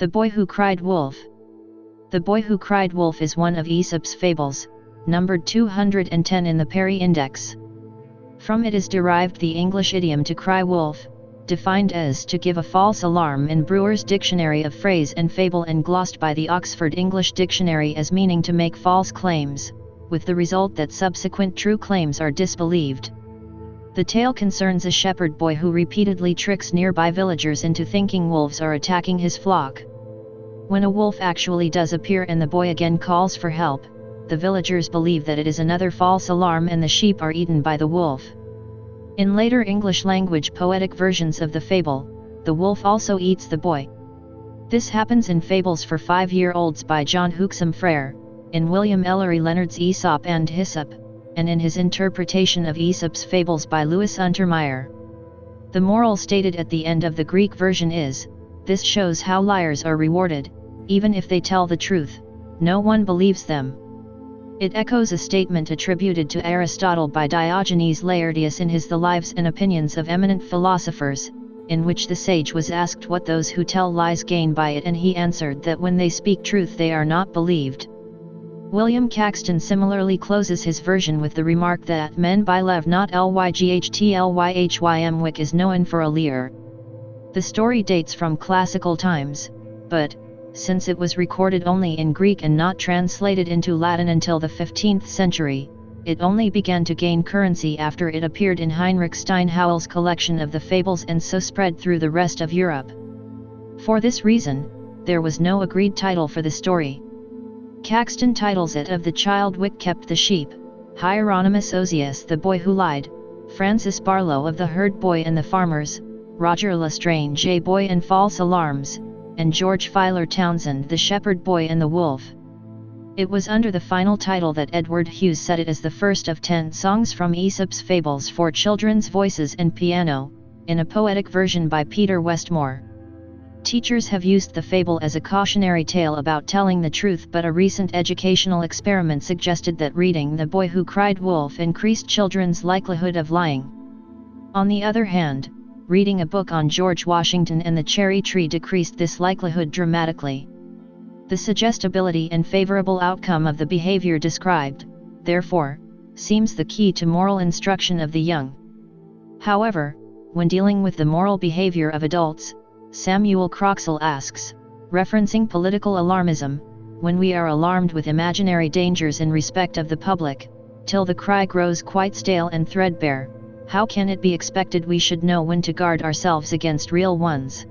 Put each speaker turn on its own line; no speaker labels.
The Boy Who Cried Wolf. The Boy Who Cried Wolf is one of Aesop's fables, numbered 210 in the Perry Index. From it is derived the English idiom to cry wolf, defined as to give a false alarm in Brewer's Dictionary of Phrase and Fable and glossed by the Oxford English Dictionary as meaning to make false claims, with the result that subsequent true claims are disbelieved. The tale concerns a shepherd boy who repeatedly tricks nearby villagers into thinking wolves are attacking his flock. When a wolf actually does appear and the boy again calls for help, the villagers believe that it is another false alarm and the sheep are eaten by the wolf. In later English language poetic versions of the fable, the wolf also eats the boy. This happens in Fables for 5-year-olds by John Hooksum Frere, in William Ellery Leonard's Aesop and Hyssop, and in his interpretation of Aesop's Fables by Louis Untermeyer. The moral stated at the end of the Greek version is, "This shows how liars are rewarded, even if they tell the truth, no one believes them." It echoes a statement attributed to Aristotle by Diogenes Laertius in his The Lives and Opinions of Eminent Philosophers, in which the sage was asked what those who tell lies gain by it, and he answered that when they speak truth they are not believed. William Caxton similarly closes his version with the remark that men by lev not lyghtlyhym wick is known for a leer. The story dates from classical times, but, since it was recorded only in Greek and not translated into Latin until the 15th century, it only began to gain currency after it appeared in Heinrich Steinhauel's collection of the Fables and so spread through the rest of Europe. For this reason, there was no agreed title for the story. Caxton titles it Of the Child Wick Kept the Sheep, Hieronymus Osius The Boy Who Lied, Francis Barlow of The Herd Boy and the Farmers, Roger Lestrange A Boy and False Alarms, and George Filer Townsend The Shepherd Boy and the Wolf. It was under the final title that Edward Hughes set it as the first of 10 songs from Aesop's Fables for children's voices and piano, in a poetic version by Peter Westmore. Teachers have used the fable as a cautionary tale about telling the truth, but a recent educational experiment suggested that reading The Boy Who Cried Wolf increased children's likelihood of lying. On the other hand, reading a book on George Washington and the cherry tree decreased this likelihood dramatically. The suggestibility and favorable outcome of the behavior described, therefore, seems the key to moral instruction of the young. However, when dealing with the moral behavior of adults, Samuel Croxall asks, referencing political alarmism, when we are alarmed with imaginary dangers in respect of the public, till the cry grows quite stale and threadbare, how can it be expected we should know when to guard ourselves against real ones?